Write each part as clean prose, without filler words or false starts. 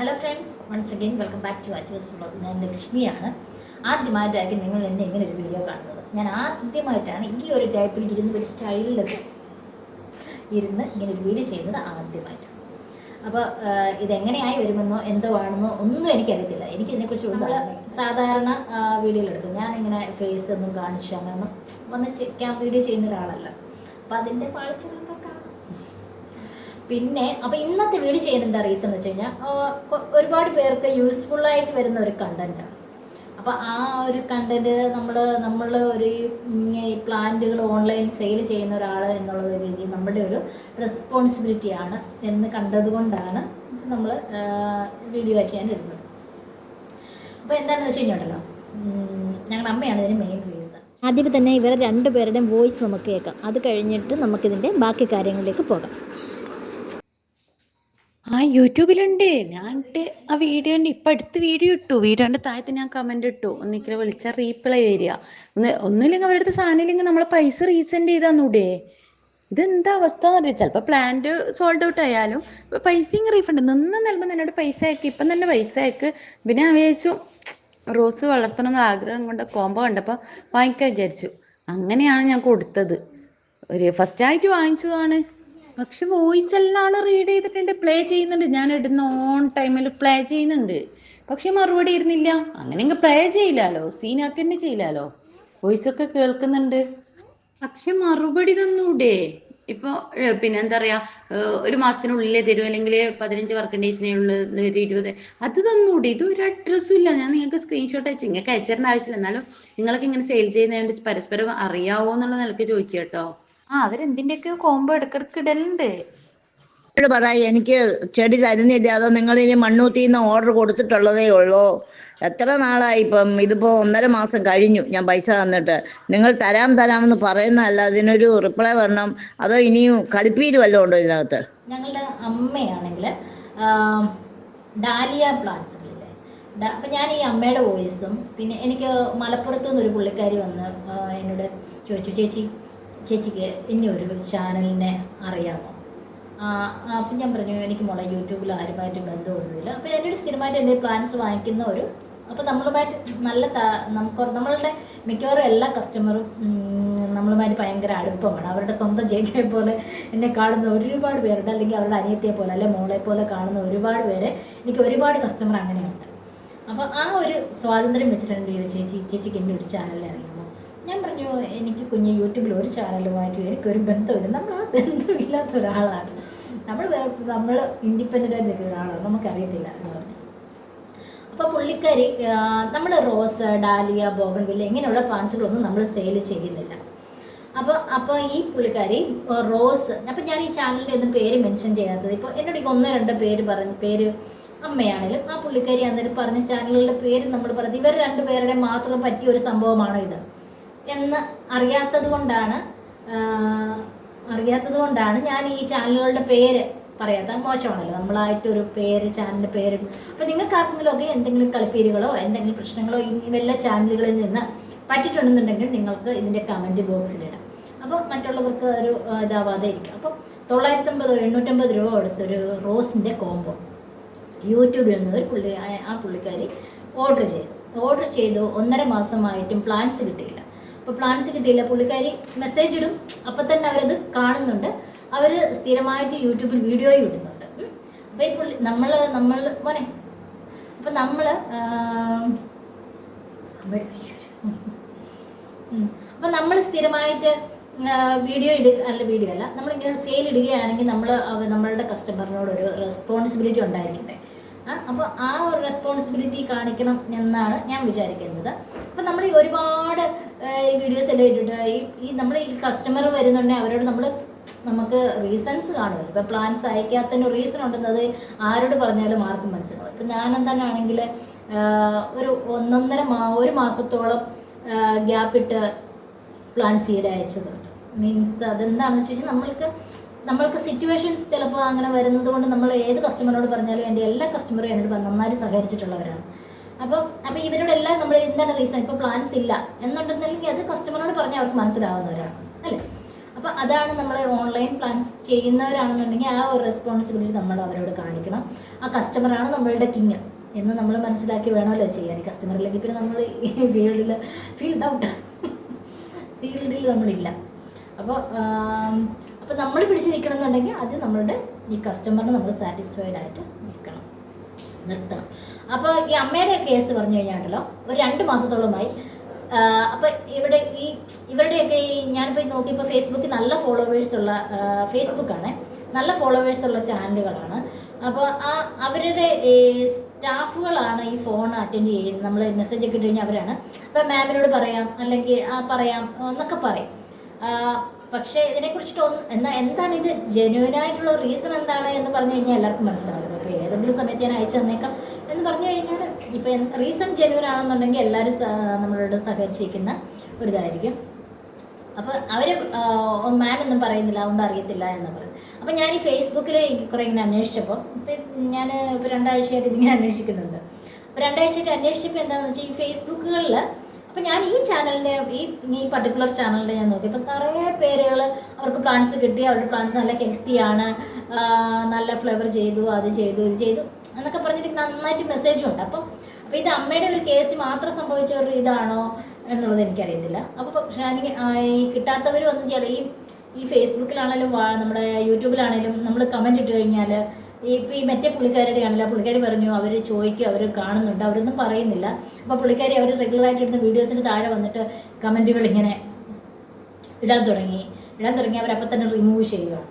Hello friends, once again welcome back to Achu's vlog. ഞാൻ ലക്ഷ്മിയാണ്. ആദ്യമായിട്ടായിരിക്കും നിങ്ങൾ എന്നെ ഇങ്ങനെ ഒരു വീഡിയോ കാണുന്നത്. ഞാൻ ആദ്യമായിട്ടാണ് ഈ ഒരു ടൈപ്പിൽ ഇരുന്ന് ഒരു സ്റ്റൈലിലൊക്കെ ഇരുന്ന് ഇങ്ങനെ ഒരു വീഡിയോ ചെയ്യുന്നത് ആദ്യമായിട്ടാണ്. അപ്പോൾ ഇതെങ്ങനെയായി വരുമെന്നോ എന്തോ ആണെന്നോ ഒന്നും എനിക്കറിയത്തില്ല. എനിക്കിതിനെക്കുറിച്ച് നമ്മൾ സാധാരണ വീഡിയോയിലെടുക്കും. ഞാനിങ്ങനെ ഫേസ് ഒന്നും കാണിച്ച് അങ്ങനെ വന്ന് വീഡിയോ ചെയ്യുന്ന ഒരാളല്ല. അപ്പോൾ അതിൻ്റെ പാളിച്ചകളൊക്കെ കാണാം. പിന്നെ അപ്പോൾ ഇന്നത്തെ വീഡിയോ ചെയ്യുന്ന എന്താ റീസൺ എന്ന് വെച്ച് കഴിഞ്ഞാൽ, ഒരുപാട് പേർക്ക് യൂസ്ഫുള്ളായിട്ട് വരുന്ന ഒരു കണ്ടൻറ്റാണ്. അപ്പോൾ ആ ഒരു കണ്ടൻറ്റ് നമ്മൾ ഒരു പ്ലാന്റുകൾ ഓൺലൈൻ സെയിൽ ചെയ്യുന്ന ഒരാൾ എന്നുള്ള രീതിയിൽ നമ്മുടെ ഒരു റെസ്പോൺസിബിലിറ്റിയാണ് എന്ന് കണ്ടതുകൊണ്ടാണ് നമ്മൾ വീഡിയോ ചെയ്യാൻ ഇടുന്നത്. അപ്പോൾ എന്താണെന്ന് വെച്ച് കഴിഞ്ഞാൽ, ഞങ്ങളുടെ അമ്മയാണ് ഇതിന് മെയിൻ റീസൺ. ആദ്യമേ തന്നെ ഇവരെ രണ്ടുപേരുടെയും വോയിസ് നമുക്ക് കേൾക്കാം. അത് കഴിഞ്ഞിട്ട് നമുക്കിതിൻ്റെ ബാക്കി കാര്യങ്ങളിലേക്ക് പോകാം. യൂട്യൂബിലുണ്ട്. ഞാൻ ആ വീഡിയോന്റെ ഇപ്പൊ അടുത്ത് വീഡിയോ ഇട്ടു. വീഡിയോന്റെ താഴത്ത് ഞാൻ കമന്റ് ഇട്ടു, ഒന്നിക്കൽ വിളിച്ചാൽ റീപ്ലൈ തരിക. ഒന്നുമില്ലെങ്കിൽ അവരുടെ അടുത്ത് സാധനം ഇല്ലെങ്കിൽ നമ്മളെ പൈസ റീസെൻഡ് ചെയ്താന്നൂടെ. ഇതെന്താ അവസ്ഥ എന്ന് അറിയാം. ചിലപ്പോൾ പ്ലാന്റ് സോൾഡ് ഔട്ട് ആയാലും പൈസയും റീഫണ്ട് നിന്ന് നൽകുമ്പോൾ എന്നോട് പൈസ അയക്ക്, ഇപ്പം തന്നെ പൈസ അയക്ക്. പിന്നെ ഞാൻ വിചാരിച്ചു റോസ് വളർത്തണം എന്ന ആഗ്രഹം കൊണ്ട് കോംബോ കണ്ടപ്പോൾ വാങ്ങിക്കാൻ വിചാരിച്ചു. അങ്ങനെയാണ് ഞാൻ കൊടുത്തത്. ഒരു ഫസ്റ്റ് ആയിട്ട് വാങ്ങിച്ചതാണ്. പക്ഷെ വോയിസ് എല്ലാം ആള് റീഡ് ചെയ്തിട്ടുണ്ട്, പ്ലേ ചെയ്യുന്നുണ്ട്. ഞാൻ ഇടുന്ന ഓൺ ടൈമിൽ പ്ലേ ചെയ്യുന്നുണ്ട്. പക്ഷെ മറുപടി ഇരുന്നില്ല. അങ്ങനെയെങ്കിൽ പ്ലേ ചെയ്യില്ലാലോ, സീനാക്കന്നെ ചെയ്യില്ലാലോ. വോയിസ് ഒക്കെ കേൾക്കുന്നുണ്ട്, പക്ഷെ മറുപടി തന്നൂടെ. ഇപ്പൊ പിന്നെ എന്താ പറയാ, ഒരു മാസത്തിനുള്ളിലേ തരും, അല്ലെങ്കിൽ 15 വർക്കിംഗ് ഡേയ്സിനുള്ളിൽ 20, അത് തന്നൂടെ. ഇത് ഒരു അഡ്രസ്സും ഇല്ല. ഞാൻ നിങ്ങൾക്ക് സ്ക്രീൻഷോട്ട് അയച്ചു, നിങ്ങൾക്ക് അയച്ചേരേണ്ട ആവശ്യമില്ല. എന്നാലും നിങ്ങൾക്ക് ഇങ്ങനെ സെയിൽ ചെയ്യുന്നതുകൊണ്ട് പരസ്പരം അറിയാവോ എന്നുള്ള നിലക്ക് ചോദിച്ചു കേട്ടോ. അവരെന്തിന്റെയൊക്കെ കോംബോ ഇടക്കിടക്ക് ഇടലുണ്ട്. പറ, എനിക്ക് ചെടി തരുന്നില്ല, അതോ നിങ്ങൾ ഇനി മണ്ണൂത്തിന്ന് ഓർഡർ കൊടുത്തിട്ടുള്ളതേ ഉള്ളൂ? എത്ര നാളായി? ഇതിപ്പോ 1.5 മാസം കഴിഞ്ഞു ഞാൻ പൈസ തന്നിട്ട്. നിങ്ങൾ തരാമെന്ന് പറയുന്നതല്ല, അതിനൊരു റിപ്ലൈ വരണം. അതോ ഇനിയും കളിപ്പീര് വല്ലതും ഉണ്ടോ ഇതിനകത്ത്? ഞങ്ങളുടെ അമ്മയാണെങ്കിൽ ഡാലിയ പ്ലാന്റ്സുകളില്ലേ, അപ്പം ഞാൻ ഈ അമ്മയുടെ വോയിസും, പിന്നെ എനിക്ക് മലപ്പുറത്തു നിന്നൊരു പുള്ളിക്കാരി വന്ന് എന്നോട് ചോദിച്ചു, ചേച്ചിക്ക് ഇനി ഒരു ചാനലിനെ അറിയാമോ? അപ്പം ഞാൻ പറഞ്ഞു, എനിക്ക് മോളെ യൂട്യൂബിൽ ആരുമായിട്ട് ബന്ധമൊന്നുമില്ല. അപ്പോൾ എന്നൊരു സ്ഥിരമായിട്ട് എൻ്റെ പ്ലാൻസ് വാങ്ങിക്കുന്ന ഒരു, അപ്പോൾ നമ്മളുമായിട്ട് നല്ല നമ്മളുടെ മിക്കവാറും എല്ലാ കസ്റ്റമറും നമ്മളുമായിട്ട് ഭയങ്കര അടുപ്പമാണ്. അവരുടെ സ്വന്തം ചേച്ചിയെ പോലെ എന്നെ കാണുന്ന ഒരുപാട് പേരുണ്ട്, അല്ലെങ്കിൽ അവരുടെ അനിയത്തിയെ പോലെ അല്ലെ മോളെ പോലെ കാണുന്ന ഒരുപാട് പേരെ, എനിക്ക് ഒരുപാട് കസ്റ്റമർ അങ്ങനെയുണ്ട്. അപ്പോൾ ആ ഒരു സ്വാതന്ത്ര്യം വെച്ചിട്ടുണ്ട് ചേച്ചിക്ക് എൻ്റെ ഒരു ചാനലിൽ അറിയാമോ? ഞാൻ പറഞ്ഞു, എനിക്ക് കുഞ്ഞ് യൂട്യൂബിൽ ഒരു ചാനലുമായിട്ട് എനിക്കൊരു ബന്ധമില്ല. നമ്മൾ ആ ബന്ധമില്ലാത്ത ഒരാളാണ്. നമ്മൾ ഇൻഡിപെൻഡൻ്റ് ആയിട്ട് നിൽക്കുന്ന ഒരാളാണ്, നമുക്കറിയത്തില്ല എന്ന് പറഞ്ഞു. അപ്പോൾ പുള്ളിക്കാരി, നമ്മൾ റോസ്, ഡാലിയ, ബോഗൺവില്ല ഇങ്ങനെയുള്ള പ്ലാന്റ്സുകളൊന്നും നമ്മൾ സെയിൽ ചെയ്യുന്നില്ല. അപ്പോൾ ഈ പുള്ളിക്കാരി റോസ്, അപ്പം ഞാൻ ഈ ചാനലിൻ്റെ ഒന്നും പേര് മെൻഷൻ ചെയ്യാത്തത്, ഇപ്പോൾ എന്നോട് 1-2 പേര് അമ്മയാണേലും ആ പുള്ളിക്കാരി അന്നേരം പറഞ്ഞ ചാനലുകളുടെ പേര് നമ്മൾ പറഞ്ഞത് ഇവർ 2 പേരുടെ മാത്രം പറ്റിയ ഒരു സംഭവമാണോ ഇത് എന്ന് അറിയാത്തത് കൊണ്ടാണ് ഞാൻ ഈ ചാനലുകളുടെ പേര് പറയാത്ത. മോശമാണല്ലോ, നമ്മളായിട്ടൊരു ചാനലിൻ്റെ പേര്. അപ്പോൾ നിങ്ങൾക്ക് ആർക്കെങ്കിലുമൊക്കെ എന്തെങ്കിലും കളിപ്പേരുകളോ എന്തെങ്കിലും പ്രശ്നങ്ങളോ വല്ല ചാനലുകളിൽ നിന്ന് പറ്റിയിട്ടുണ്ടെന്നുണ്ടെങ്കിൽ നിങ്ങൾക്ക് ഇതിൻ്റെ കമൻറ്റ് ബോക്സിലിടാം. അപ്പോൾ മറ്റുള്ളവർക്ക് ഒരു ഇതാവാതെ ഇരിക്കും. അപ്പോൾ 950-850 രൂപ കൊടുത്തൊരു റോസിൻ്റെ കോംബോ യൂട്യൂബിൽ നിന്ന് ആ പുള്ളിക്കാരി ഓർഡർ ചെയ്തു. 1.5 മാസമായിട്ടും പ്ലാൻസ് കിട്ടിയില്ല. അപ്പോൾ പ്ലാൻസ് കിട്ടിയില്ല. പുള്ളിക്കാരി മെസ്സേജ് ഇടും, അപ്പം തന്നെ അവരത് കാണുന്നുണ്ട്. അവർ സ്ഥിരമായിട്ട് യൂട്യൂബിൽ വീഡിയോയും ഇടുന്നുണ്ട്. അപ്പോൾ ഈ നമ്മൾ മോനെ അപ്പം നമ്മൾ സ്ഥിരമായിട്ട് വീഡിയോ അല്ല, നമ്മളിങ്ങനെ സെയിൽ ഇടുകയാണെങ്കിൽ നമ്മളുടെ കസ്റ്റമറിനോട് ഒരു റെസ്പോൺസിബിലിറ്റി ഉണ്ടായിരിക്കട്ടെ. അപ്പോൾ ആ ഒരു റെസ്പോൺസിബിലിറ്റി കാണിക്കണം എന്നാണ് ഞാൻ വിചാരിക്കുന്നത്. അപ്പം നമ്മൾ ഈ ഒരുപാട് വീഡിയോസ് എല്ലാം ഇട്ടിട്ട് നമ്മൾ ഈ കസ്റ്റമർ വരുന്നുണ്ടെങ്കിൽ അവരോട് നമുക്ക് റീസൺസ് കാണുമല്ലോ. ഇപ്പോൾ പ്ലാൻസ് അയക്കാത്തതിന് റീസൺ ഉണ്ടെന്നത് ആരോട് പറഞ്ഞാലും ആർക്കും മനസ്സിലാവും. ഇപ്പം ഞാനെന്താണെങ്കിൽ ഒരു 1 മാസത്തോളം ഗ്യാപ്പിട്ട് പ്ലാൻസ് സീഡ് അയച്ചതുണ്ട്. മീൻസ് അതെന്താണെന്ന് വെച്ച് കഴിഞ്ഞാൽ നമ്മൾക്ക് സിറ്റുവേഷൻസ് ചിലപ്പോൾ അങ്ങനെ വരുന്നത് കൊണ്ട് നമ്മൾ ഏത് കസ്റ്റമറോട് പറഞ്ഞാലും എൻ്റെ എല്ലാ കസ്റ്റമറും എന്നോട് നന്നായി സഹകരിച്ചിട്ടുള്ളവരാണ്. അപ്പോൾ ഇവരോടെല്ലാം നമ്മൾ എന്താണ് റീസൺ, ഇപ്പോൾ പ്ലാൻസ് ഇല്ല എന്നുണ്ടെന്നുണ്ടെങ്കിൽ അത് കസ്റ്റമറോട് പറഞ്ഞാൽ അവർക്ക് മനസ്സിലാവുന്നവരാണ് അല്ലേ. അപ്പോൾ അതാണ് നമ്മൾ ഓൺലൈൻ പ്ലാൻസ് ചെയ്യുന്നവരാണെന്നുണ്ടെങ്കിൽ ആ ഒരു റെസ്പോൺസിബിലിറ്റി നമ്മൾ അവരോട് കാണിക്കണം. ആ കസ്റ്റമറാണ് നമ്മളുടെ കിങ് എന്ന് നമ്മൾ മനസ്സിലാക്കി വേണമല്ലോ ചെയ്യാൻ. കസ്റ്റമർ ഇല്ലെങ്കിൽ പിന്നെ നമ്മൾ ഈ ഫീൽഡ് ഔട്ട് ഫീൽഡിൽ നമ്മളില്ല. അപ്പോൾ നമ്മൾ പിടിച്ച് നിൽക്കണം എന്നുണ്ടെങ്കിൽ അത് നമ്മളുടെ ഈ കസ്റ്റമറിന് നമ്മൾ സാറ്റിസ്ഫൈഡ് ആയിട്ട് നിർത്തണം. അപ്പോൾ ഈ അമ്മയുടെ കേസ് പറഞ്ഞു കഴിഞ്ഞാണല്ലോ, ഒരു 2 മാസത്തോളമായി. അപ്പോൾ ഇവരുടെയൊക്കെ ഞാനിപ്പോൾ നോക്കിയപ്പോൾ ഫേസ്ബുക്കിൽ നല്ല ഫോളോവേഴ്സുള്ള ഫേസ്ബുക്കാണ്, നല്ല ഫോളോവേഴ്സുള്ള ചാനലുകളാണ്. അപ്പോൾ അവരുടെ സ്റ്റാഫുകളാണ് ഈ ഫോൺ അറ്റൻഡ് ചെയ്യുന്നത്. നമ്മൾ മെസ്സേജ് ഒക്കെ ഇട്ട് കഴിഞ്ഞാൽ അവരാണ്. അപ്പോൾ മാമിനോട് പറയാം, അല്ലെങ്കിൽ പറയാം എന്നൊക്കെ പറയും. പക്ഷേ ഇതിനെക്കുറിച്ചിട്ട് എന്താണ് ഇതിൻ്റെ ജെന്യുവനായിട്ടുള്ള റീസൺ എന്താണ് എന്ന് പറഞ്ഞു കഴിഞ്ഞാൽ എല്ലാവർക്കും മനസ്സിലാവില്ല. അപ്പോൾ ഏതെങ്കിലും സമയത്ത് ഞാൻ അയച്ചു തന്നേക്കാം എന്ന് പറഞ്ഞു കഴിഞ്ഞാൽ ഇപ്പം റീസൺ ജെന്യുവൻ ആണെന്നുണ്ടെങ്കിൽ എല്ലാവരും നമ്മളോട് സഹകരിച്ചിരിക്കുന്ന ഒരിതായിരിക്കും. അപ്പോൾ അവർ മാം ഒന്നും പറയുന്നില്ല, അതുകൊണ്ട് അറിയത്തില്ല എന്ന് പറയും. അപ്പോൾ ഞാൻ ഈ ഫേസ്ബുക്കിൽ കുറേ ഇങ്ങനെ അന്വേഷിച്ചപ്പോൾ, ഞാൻ ഇപ്പോൾ 2 ആഴ്ചയായിട്ട് ഇതിങ്ങനെ അന്വേഷിക്കുന്നുണ്ട്. അപ്പോൾ 2 ആഴ്ചയായിട്ട് അന്വേഷിച്ചപ്പോൾ എന്താണെന്ന് വെച്ചാൽ ഈ ഫേസ്ബുക്കുകളിൽ, അപ്പോൾ ഞാൻ ഈ ചാനലിൻ്റെ ഈ പർട്ടിക്കുലർ ചാനലിൻ്റെ ഞാൻ നോക്കിയപ്പോൾ നിറയെ പേരുകൾ അവർക്ക് പ്ലാൻസ് കിട്ടി, അവരുടെ പ്ലാൻസ് നല്ല ഹെൽത്തിയാണ്, നല്ല ഫ്ലേവർ ചെയ്തു, അത് ചെയ്തു, ഇത് ചെയ്തു എന്നൊക്കെ പറഞ്ഞിട്ട് നന്നായിട്ട് മെസ്സേജും ഉണ്ട്. അപ്പോൾ ഇത് അമ്മയുടെ ഒരു കേസ് മാത്രം സംഭവിച്ച ഒരു ഇതാണോ എന്നുള്ളത് എനിക്കറിയത്തില്ല. അപ്പോൾ പക്ഷേ ഈ കിട്ടാത്തവർ വന്ന് ഈ ഫേസ്ബുക്കിലാണെങ്കിലും നമ്മുടെ യൂട്യൂബിലാണെങ്കിലും നമ്മൾ കമൻറ്റ് ഇട്ട് കഴിഞ്ഞാൽ ഇപ്പോൾ ഈ മറ്റേ പുള്ളിക്കാരുടെ ആണല്ലോ, പുള്ളിക്കാരി പറഞ്ഞു അവർ ചോദിക്കും, അവർ കാണുന്നുണ്ട്, അവരൊന്നും പറയുന്നില്ല. അപ്പോൾ പുള്ളിക്കാരി അവർ റെഗുലറായിട്ട് ഇടുന്ന വീഡിയോസിന് താഴെ വന്നിട്ട് കമൻറ്റുകൾ ഇങ്ങനെ ഇടാൻ തുടങ്ങി അവരപ്പം തന്നെ റിമൂവ് ചെയ്യുകയാണ്.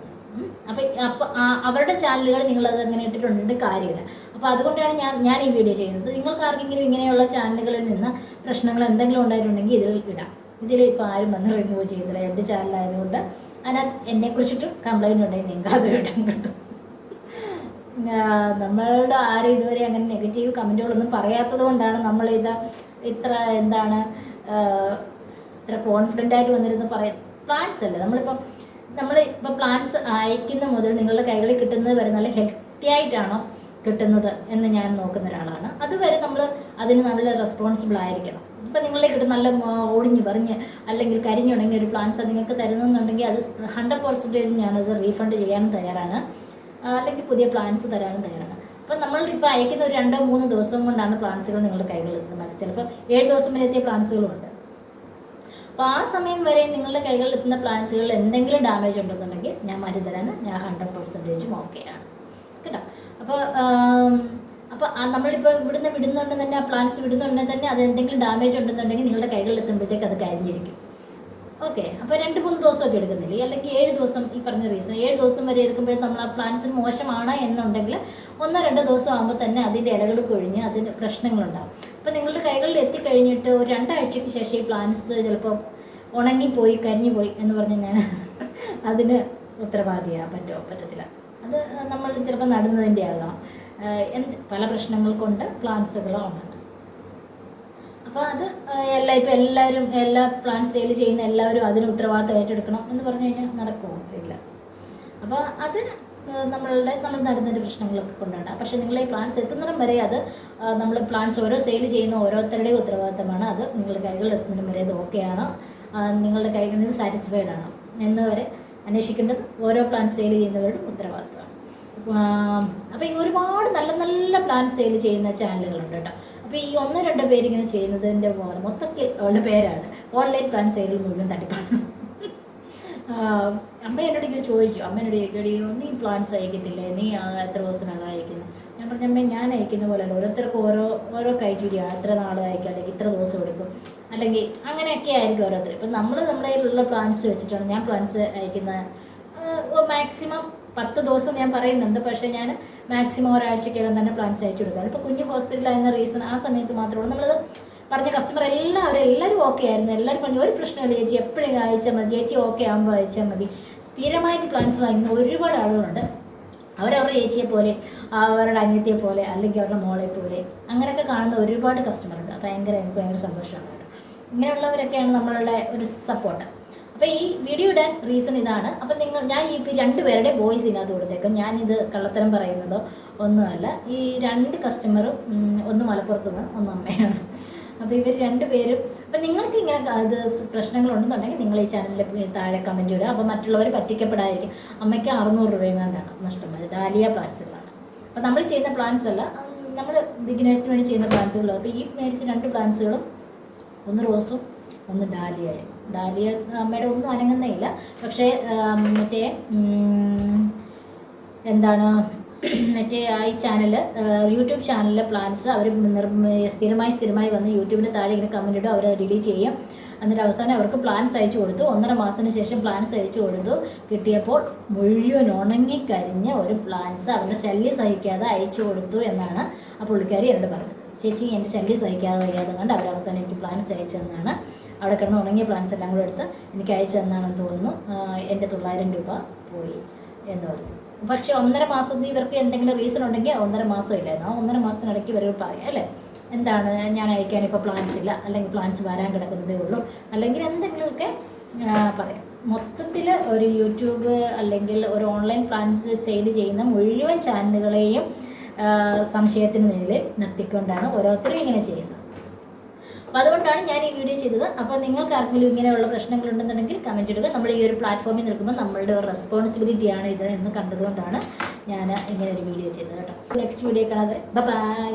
അപ്പോൾ അവരുടെ ചാനലുകൾ നിങ്ങളത് അങ്ങനെ ഇട്ടിട്ടുണ്ടെങ്കിൽ കാര്യമില്ല. അപ്പോൾ അതുകൊണ്ടാണ് ഞാൻ ഈ വീഡിയോ ചെയ്യുന്നത്. നിങ്ങൾക്ക് ആർക്കെങ്കിലും ഇങ്ങനെയുള്ള ചാനലുകളിൽ നിന്ന് പ്രശ്നങ്ങൾ എന്തെങ്കിലും ഉണ്ടായിട്ടുണ്ടെങ്കിൽ ഇതിൽ ഇടാം. ഇതിൽ ഇപ്പോൾ ആരും വന്ന് റിമൂവ് ചെയ്യുന്നില്ല. എൻ്റെ ചാനലായതുകൊണ്ട് അതിനകത്ത് എന്നെക്കുറിച്ചിട്ട് കംപ്ലൈൻറ്റ് ഉണ്ടെങ്കിൽ നിങ്ങൾക്ക് അത് ഇടാൻ കിട്ടും. നമ്മളുടെ ആരും ഇതുവരെ അങ്ങനെ നെഗറ്റീവ് കമൻറ്റുകളൊന്നും പറയാത്തത് കൊണ്ടാണ് നമ്മളിത് ഇത്ര കോൺഫിഡൻ്റ് ആയിട്ട് വന്നിരുന്ന് പ്ലാൻസ് അല്ലേ നമ്മളിപ്പോൾ പ്ലാൻസ് അയക്കുന്ന മുതൽ നിങ്ങളുടെ കൈകളിൽ കിട്ടുന്നത് വരെ നല്ല ഹെൽത്തി ആയിട്ടാണോ കിട്ടുന്നത് എന്ന് ഞാൻ നോക്കുന്ന ഒരാളാണ്. അതുവരെ നമ്മൾ അതിന് നല്ല റെസ്പോൺസിബിൾ ആയിരിക്കണം. ഇപ്പം നിങ്ങളുടെ കിട്ടും നല്ല ഓടിഞ്ഞ് പറഞ്ഞ് അല്ലെങ്കിൽ കരിഞ്ഞുണങ്ങിയ ഒരു പ്ലാൻസ് നിങ്ങൾക്ക് തരുന്നുണ്ടെങ്കിൽ അത് 100% ഞാനത് റീഫണ്ട് ചെയ്യാനും തയ്യാറാണ്, അല്ലെങ്കിൽ പുതിയ പ്ലാൻസ് തരാനും തയ്യാറാണ്. അപ്പം നമ്മളിപ്പോൾ അയക്കുന്ന ഒരു 2-3 ദിവസം കൊണ്ടാണ് പ്ലാൻസുകൾ നിങ്ങളുടെ കൈകളിൽ എത്തുന്നത്. ചിലപ്പോൾ 7 ദിവസം വരെ എത്തിയ പ്ലാൻസുകളുമുണ്ട്. അപ്പോൾ ആ സമയം വരെ നിങ്ങളുടെ കൈകളിൽ എത്തുന്ന പ്ലാൻസുകളിൽ എന്തെങ്കിലും ഡാമേജ് ഉണ്ടെന്നുണ്ടെങ്കിൽ ഞാൻ മാറ്റി തരാൻ ഞാൻ 100% ഓക്കെയാണ് കേട്ടോ. അപ്പോൾ നമ്മളിപ്പോൾ വിടുന്നുണ്ടെങ്കിൽ തന്നെ ആ പ്ലാൻസ് വിടുന്നുണ്ടെങ്കിൽ തന്നെ അത് എന്തെങ്കിലും ഡാമേജ് ഉണ്ടെന്നുണ്ടെങ്കിൽ നിങ്ങളുടെ കൈകളിൽ എത്തുമ്പോഴത്തേക്ക് അത് കരിഞ്ഞിരിക്കും. ഓക്കെ, അപ്പോൾ 2-3 ദിവസമൊക്കെ എടുക്കുന്നില്ലേ, അല്ലെങ്കിൽ 7 ദിവസം, ഈ പറഞ്ഞ റീസൺ 7 ദിവസം വരെ എടുക്കുമ്പോഴേ നമ്മൾ ആ പ്ലാന്റ്സിന് മോശമാണ് എന്നുണ്ടെങ്കിൽ 1-2 ദിവസം ആകുമ്പോൾ തന്നെ അതിൻ്റെ ഇലകൾ കൊഴിഞ്ഞ് അതിന് പ്രശ്നങ്ങളുണ്ടാകും. അപ്പോൾ നിങ്ങളുടെ കൈകളിൽ എത്തിക്കഴിഞ്ഞിട്ട് ഒരു 2 ആഴ്ചയ്ക്ക് ശേഷം ഈ പ്ലാന്റ്സ് ചിലപ്പോൾ ഉണങ്ങിപ്പോയി കരിഞ്ഞു പോയി എന്ന് പറഞ്ഞ് ഞാൻ അതിന് ഉത്തരവാദിയാകാൻ പറ്റത്തില്ല. അത് നമ്മൾ ചിലപ്പോൾ നടുന്നതിൻ്റെ ആകാം, പല പ്രശ്നങ്ങൾ കൊണ്ട് പ്ലാന്റ്സുകൾ ഉണങ്ങും. അപ്പോൾ അത് എല്ലാവരും എല്ലാ പ്ലാൻ സെയിൽ ചെയ്യുന്ന എല്ലാവരും അതിന് ഉത്തരവാദിത്തം ഏറ്റെടുക്കണം എന്ന് പറഞ്ഞു കഴിഞ്ഞാൽ നടക്കുമോ? ഇല്ല. അപ്പോൾ അതിന് നമ്മൾ നടുന്നതിൻ്റെ പ്രശ്നങ്ങളൊക്കെ കൊണ്ടാണ്. പക്ഷേ നിങ്ങൾ ഈ പ്ലാൻസ് എത്തുന്നിടം വരെ അത് നമ്മൾ പ്ലാൻസ് ഓരോ സെയിൽ ചെയ്യുന്ന ഓരോരുത്തരുടെയും ഉത്തരവാദിത്തമാണ്. അത് നിങ്ങളുടെ കൈകളിൽ എത്തുന്നതിനും വരെ അത് ഓക്കെയാണോ, നിങ്ങളുടെ കൈകളിൽ സാറ്റിസ്ഫൈഡ് ആണോ എന്ന് വരെ അന്വേഷിക്കേണ്ടത് ഓരോ പ്ലാൻ സെയിൽ ചെയ്യുന്നവരുടെ ഉത്തരവാദിത്തമാണ്. അപ്പോൾ ഈ ഒരുപാട് നല്ല നല്ല പ്ലാൻ സെയിൽ ചെയ്യുന്ന ചാനലുകളുണ്ട് കേട്ടോ. അപ്പോൾ ഈ 1-2 പേര് ഇങ്ങനെ ചെയ്യുന്നതിൻ്റെ പോലെ മൊത്തത്തിൽ ഉള്ള പേരാണ് ഓൺലൈൻ പ്ലാൻ സെയിലിൽ മുഴുവൻ തട്ടിപ്പാണ്. അമ്മ എന്നോട് ഇങ്ങനെ ചോദിക്കും, നീ പ്ലാൻസ് അയക്കത്തില്ലേ, നീ എത്ര ദിവസത്തിനകം അയക്കുന്നത്? ഞാൻ പറഞ്ഞ അമ്മ, ഞാൻ അയക്കുന്ന പോലെയല്ല, ഓരോരുത്തർക്കും ഓരോ ക്രൈറ്റീരിയ, എത്ര നാൾ അയക്കുക, അല്ലെങ്കിൽ ഇത്ര ദിവസം എടുക്കും, അല്ലെങ്കിൽ അങ്ങനെയൊക്കെ ആയിരിക്കും ഓരോരുത്തർ. ഇപ്പം നമ്മുടെ കയ്യിലുള്ള പ്ലാൻസ് വെച്ചിട്ടാണ് ഞാൻ പ്ലാൻസ് അയക്കുന്നത്. മാക്സിമം 10 ദിവസം ഞാൻ പറയുന്നുണ്ട്, പക്ഷേ ഞാൻ മാക്സിമം ഒരാഴ്ചക്കകം തന്നെ പ്ലാൻസ് അയച്ചു കൊടുക്കാറ്. ഇപ്പോൾ കുഞ്ഞ് ഹോസ്പിറ്റലായിരുന്ന റീസൺ ആ സമയത്ത് മാത്രമേ നമ്മളത് പറഞ്ഞ കസ്റ്റമർ എല്ലാവരും ഓക്കെ ആയിരുന്നു. എല്ലാവരും പറഞ്ഞു ഒരു പ്രശ്നമില്ല ചേച്ചി, എപ്പോഴും അയച്ചാൽ മതി, ചേച്ചി ഓക്കെ ആകുമ്പോൾ അയച്ചാൽ മതി. സ്ഥിരമായിട്ട് പ്ലാൻസ് വാങ്ങുന്ന ഒരുപാട് ആളുകളുണ്ട്. അവരവരുടെ ചേച്ചിയെ പോലെ, അവരുടെ അനിയത്തിയെ പോലെ, അല്ലെങ്കിൽ അവരുടെ മോളെ പോലെ അങ്ങനെയൊക്കെ കാണുന്ന ഒരുപാട് കസ്റ്റമറുണ്ട്. അപ്പോൾ എനിക്ക് ഭയങ്കര സന്തോഷമാണ് കേട്ടോ. ഇങ്ങനെയുള്ളവരൊക്കെയാണ് നമ്മളുടെ ഒരു സപ്പോർട്ട്. അപ്പോൾ ഈ വീഡിയോ ഇടാൻ റീസൺ ഇതാണ്. അപ്പം ഞാൻ ഈ 2 പേരുടെ വോയിസ് ഇതിനകത്ത് കൊടുത്തേക്കും. ഞാനിത് കള്ളത്തരം പറയുന്നതോ ഒന്നുമല്ല. ഈ 2 കസ്റ്റമറും, ഒന്ന് മലപ്പുറത്ത് നിന്ന്, ഒന്ന് അമ്മയാണ്. അപ്പോൾ ഇവർ 2 പേരും, അപ്പം നിങ്ങൾക്ക് ഇങ്ങനെ അത് പ്രശ്നങ്ങളുണ്ടെന്നുണ്ടെങ്കിൽ നിങ്ങൾ ഈ ചാനലിൽ താഴെ കമൻറ്റ് ഇടുക. അപ്പോൾ മറ്റുള്ളവർ പറ്റിക്കപ്പെടാതിരിക്കും. അമ്മയ്ക്ക് 600 രൂപയും കണ്ടാണ് നഷ്ടം. ഡാലിയ പ്ലാൻസുകളാണ്. അപ്പോൾ നമ്മൾ ചെയ്യുന്ന പ്ലാൻസ് അല്ല, നമ്മൾ ബിഗിനേഴ്സിന് വേണ്ടി ചെയ്യുന്ന പ്ലാൻസുകളും. അപ്പോൾ ഈ മേടിച്ച 2 പ്ലാൻസുകളും, ഒന്ന് റോസും ഒന്ന് ഡാലിയയും. ഡാലിയ അമ്മയുടെ ഒന്നും അനങ്ങുന്നേയില്ല. പക്ഷേ മറ്റേ എന്താണ് മറ്റേ ഈ ചാനൽ, യൂട്യൂബ് ചാനലിലെ പ്ലാൻസ് അവർ സ്ഥിരമായി വന്ന് യൂട്യൂബിന് താഴെ ഇങ്ങനെ കമൻറ്റ് ഇടും, അവർ ഡിലീറ്റ് ചെയ്യും. എന്നിട്ട് അവസാനം അവർക്ക് പ്ലാൻസ് അയച്ചു കൊടുത്തു. 1.5 മാസത്തിന് ശേഷം പ്ലാൻസ് അയച്ചു കൊടുത്തു. കിട്ടിയപ്പോൾ മുഴുവൻ ഉണങ്ങിക്കരിഞ്ഞ ഒരു പ്ലാൻസ് അവരുടെ ശല്യം സഹിക്കാതെ അയച്ചു കൊടുത്തു എന്നാണ് ആ പുള്ളിക്കാരി എന്നോട് പറഞ്ഞത്. ചേച്ചി എൻ്റെ ശല്യം സഹിക്കാതെ വയ്യാതെ കണ്ട് അവർ അവസാനം എനിക്ക് പ്ലാൻസ് അയച്ചു തന്നാണ്. അവിടെ കിടന്ന് ഉണങ്ങിയ പ്ലാൻസ് എല്ലാം കൂടെ എടുത്ത് എനിക്ക് അയച്ചു തന്നാണെന്ന് തോന്നുന്നു. എൻ്റെ 900 രൂപ പോയി എന്ന് പറഞ്ഞു. പക്ഷേ 1.5 മാസത്തിൽ ഇവർക്ക് എന്തെങ്കിലും റീസൺ ഉണ്ടെങ്കിൽ 1.5 മാസം ഇല്ലായിരുന്നു. ആ 1.5 മാസത്തിനിടയ്ക്ക് ഇവർ പറയാം അല്ലേ, എന്താണ് ഞാൻ അയക്കാൻ ഇപ്പോൾ പ്ലാൻസ് ഇല്ല, അല്ലെങ്കിൽ പ്ലാൻസ് വരാൻ കിടക്കുന്നതേ ഉള്ളൂ, അല്ലെങ്കിൽ എന്തെങ്കിലുമൊക്കെ പറയാം. മൊത്തത്തിൽ ഒരു യൂട്യൂബ് അല്ലെങ്കിൽ ഒരു ഓൺലൈൻ പ്ലാൻസ് സെയിൽ ചെയ്യുന്ന മുഴുവൻ ചാനലുകളെയും സംശയത്തിന് നേരിൽ നിർത്തിക്കൊണ്ടാണ് ഓരോരുത്തരും ഇങ്ങനെ ചെയ്യുന്നത്. അപ്പോൾ അതുകൊണ്ടാണ് ഞാൻ ഈ വീഡിയോ ചെയ്തത്. അപ്പോൾ നിങ്ങൾക്ക് ആർക്കെങ്കിലും ഇങ്ങനെയുള്ള പ്രശ്നങ്ങളുണ്ടെന്നുണ്ടെങ്കിൽ കമൻറ്റ് ഇടുക. നമ്മൾ ഈ ഒരു പ്ലാറ്റ്ഫോമിൽ നിൽക്കുമ്പോൾ നമ്മളുടെ ഒരു റെസ്പോൺസിബിലിറ്റിയാണ് ഇത് എന്ന് കണ്ടതുകൊണ്ടാണ് ഞാൻ ഇങ്ങനെ ഒരു വീഡിയോ ചെയ്തത് കേട്ടോ. നെക്സ്റ്റ് വീഡിയോ കാണാതെ ബൈ.